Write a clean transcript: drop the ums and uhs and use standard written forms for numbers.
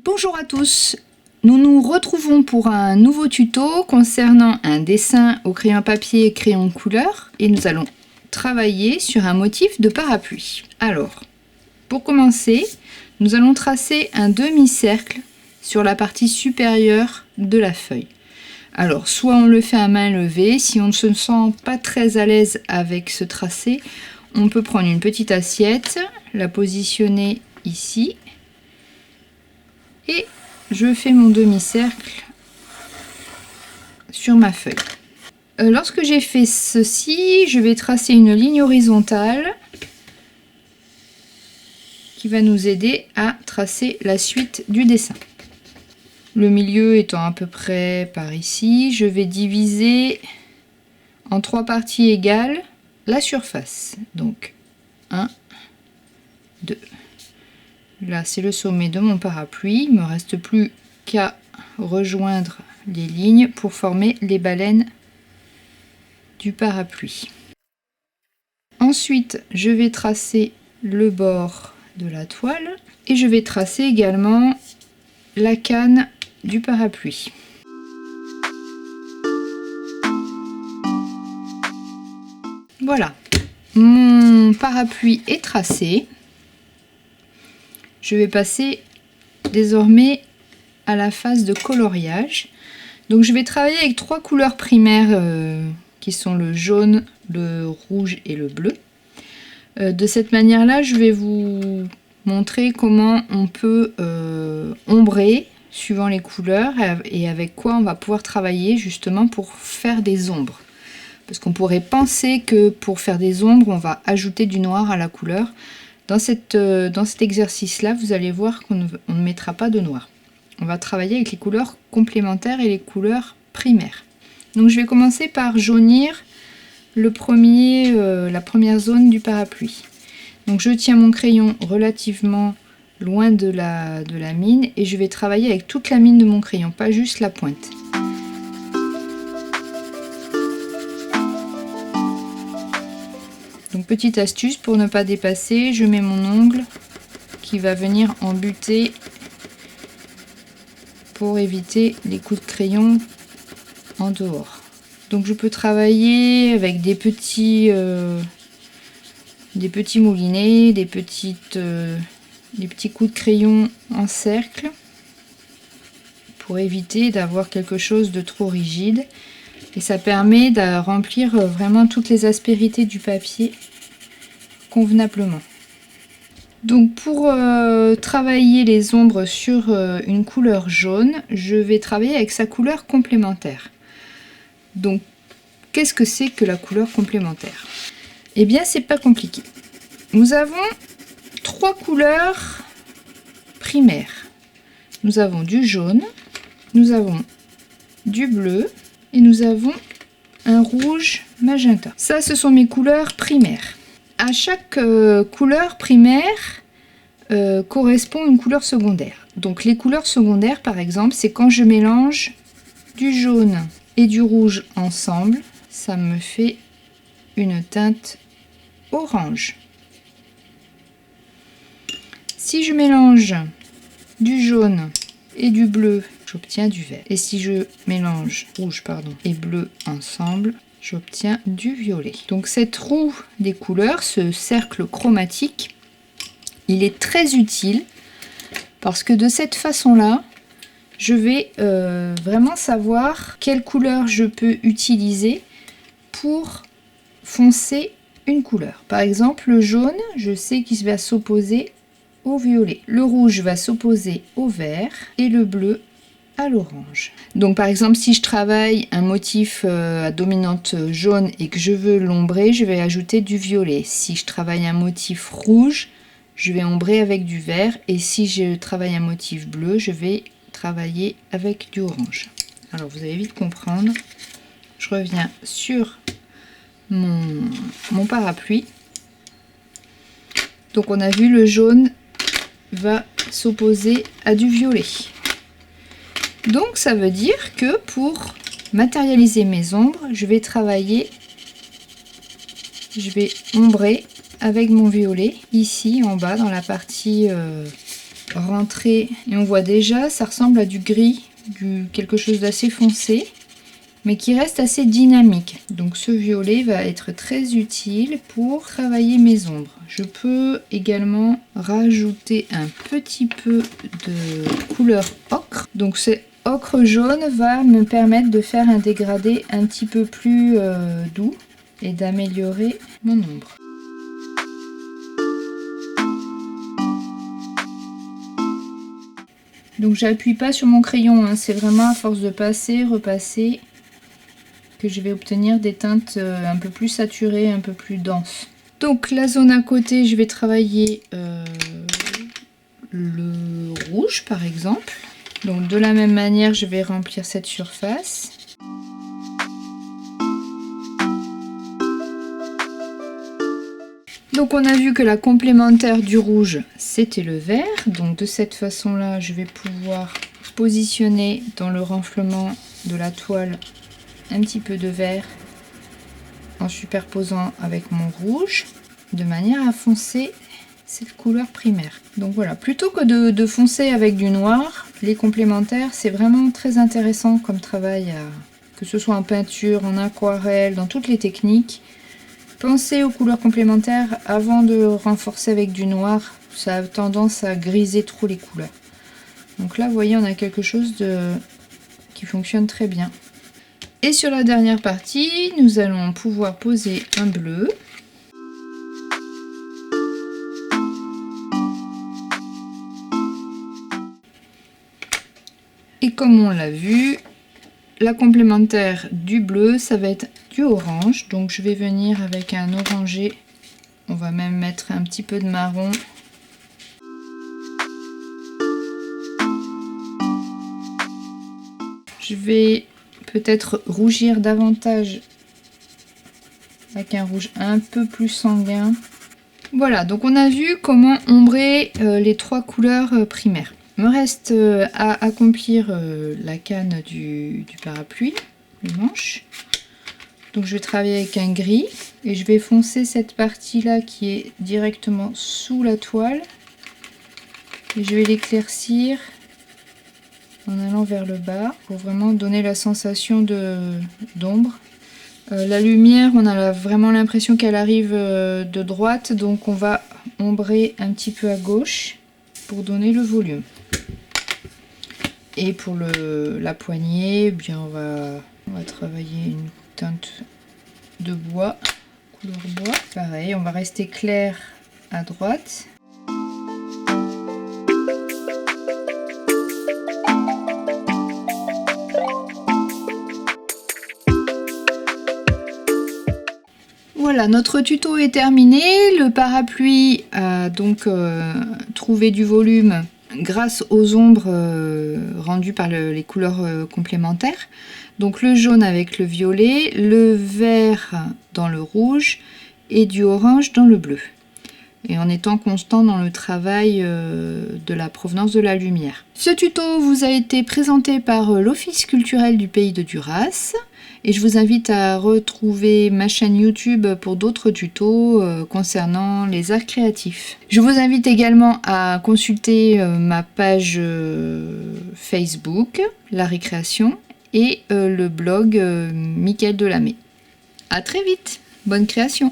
Bonjour à tous, nous nous retrouvons pour un nouveau tuto concernant un dessin au crayon papier et crayon de couleur et nous allons travailler sur un motif de parapluie. Alors, pour commencer, nous allons tracer un demi-cercle sur la partie supérieure de la feuille. Alors, soit on le fait à main levée, si on ne se sent pas très à l'aise avec ce tracé, on peut prendre une petite assiette, la positionner ici et je fais mon demi-cercle sur ma feuille. Lorsque j'ai fait ceci, je vais tracer une ligne horizontale qui va nous aider à tracer la suite du dessin. Le milieu étant à peu près par ici, je vais diviser en 3 parties égales la surface. Donc 1, 2. Là, c'est le sommet de mon parapluie. Il ne me reste plus qu'à rejoindre les lignes pour former les baleines du parapluie. Ensuite, je vais tracer le bord de la toile et je vais tracer également la canne du parapluie. Voilà, mon parapluie est tracé. Je vais passer désormais à la phase de coloriage. Donc je vais travailler avec 3 couleurs primaires qui sont le jaune, le rouge et le bleu. De cette manière-là, je vais vous montrer comment on peut ombrer suivant les couleurs et avec quoi on va pouvoir travailler justement pour faire des ombres. Parce qu'on pourrait penser que pour faire des ombres, on va ajouter du noir à la couleur. Dans cet exercice-là, vous allez voir qu'on ne mettra pas de noir. On va travailler avec les couleurs complémentaires et les couleurs primaires. Donc je vais commencer par jaunir la première zone du parapluie. Donc je tiens mon crayon relativement loin de la mine et je vais travailler avec toute la mine de mon crayon, pas juste la pointe. Donc petite astuce pour ne pas dépasser, je mets mon ongle qui va venir en buter pour éviter les coups de crayon en dehors. Donc je peux travailler avec des petits moulinets, des petits coups de crayon en cercle pour éviter d'avoir quelque chose de trop rigide. Et ça permet de remplir vraiment toutes les aspérités du papier convenablement. Donc pour travailler les ombres sur une couleur jaune, je vais travailler avec sa couleur complémentaire. Donc qu'est-ce que c'est que la couleur complémentaire? Eh bien c'est pas compliqué. Nous avons 3 couleurs primaires. Nous avons du jaune, nous avons du bleu, et nous avons un rouge magenta. Ça, ce sont mes couleurs primaires. À chaque couleur primaire correspond une couleur secondaire. Donc les couleurs secondaires, par exemple, c'est quand je mélange du jaune et du rouge ensemble, ça me fait une teinte orange. Si je mélange du jaune et du bleu, j'obtiens du vert. Et si je mélange rouge et bleu ensemble, j'obtiens du violet. Donc cette roue des couleurs, ce cercle chromatique, il est très utile parce que de cette façon-là, je vais vraiment savoir quelle couleur je peux utiliser pour foncer une couleur. Par exemple, le jaune, je sais qu'il va s'opposer au violet. Le rouge va s'opposer au vert et le bleu à l'orange. Donc par exemple, si je travaille un motif à dominante jaune et que je veux l'ombrer, je vais ajouter du violet. Si je travaille un motif rouge, je vais ombrer avec du vert, et si je travaille un motif bleu, je vais travailler avec du orange. Alors vous allez vite comprendre. Je reviens sur mon parapluie. Donc on a vu, le jaune va s'opposer à du violet. Donc ça veut dire que pour matérialiser mes ombres, je vais ombrer avec mon violet ici en bas dans la partie rentrer et on voit déjà, ça ressemble à du gris, quelque chose d'assez foncé, mais qui reste assez dynamique. Donc ce violet va être très utile pour travailler mes ombres. Je peux également rajouter un petit peu de couleur ocre. Donc ce ocre jaune va me permettre de faire un dégradé un petit peu plus doux et d'améliorer mon ombre. Donc j'appuie pas sur mon crayon, hein. C'est vraiment à force de passer, repasser, que je vais obtenir des teintes un peu plus saturées, un peu plus denses. Donc la zone à côté, je vais travailler le rouge par exemple. Donc de la même manière, je vais remplir cette surface. Donc on a vu que la complémentaire du rouge, c'était le vert. Donc de cette façon-là, je vais pouvoir positionner dans le renflement de la toile un petit peu de vert en superposant avec mon rouge de manière à foncer cette couleur primaire. Donc voilà, plutôt que de foncer avec du noir, les complémentaires c'est vraiment très intéressant comme travail, que ce soit en peinture, en aquarelle, dans toutes les techniques. Pensez aux couleurs complémentaires avant de renforcer avec du noir, ça a tendance à griser trop les couleurs. Donc là vous voyez, on a quelque chose qui fonctionne très bien. Et sur la dernière partie, nous allons pouvoir poser un bleu. Et comme on l'a vu, la complémentaire du bleu, ça va être du orange. Donc je vais venir avec un orangé. On va même mettre un petit peu de marron. Je vais peut-être rougir davantage avec un rouge un peu plus sanguin. Voilà, donc on a vu comment ombrer les trois couleurs primaires. Il me reste à accomplir la canne du parapluie, le manche. Donc je vais travailler avec un gris et je vais foncer cette partie là qui est directement sous la toile. Et je vais l'éclaircir en allant vers le bas pour vraiment donner la sensation d'ombre. La lumière, on a vraiment l'impression qu'elle arrive de droite, donc on va ombrer un petit peu à gauche pour donner le volume. Et pour la poignée, eh bien on va travailler une teinte de bois, couleur bois. Pareil, on va rester clair à droite. Voilà, notre tuto est terminé. Le parapluie a donc trouvé du volume grâce aux ombres rendues par les couleurs complémentaires. Donc le jaune avec le violet, le vert dans le rouge et du orange dans le bleu. Et en étant constant dans le travail de la provenance de la lumière. Ce tuto vous a été présenté par l'Office culturel du Pays de Duras. Et je vous invite à retrouver ma chaîne YouTube pour d'autres tutos concernant les arts créatifs. Je vous invite également à consulter ma page Facebook, La Récréation, et le blog Mickaël Delamay. À très vite, bonne création!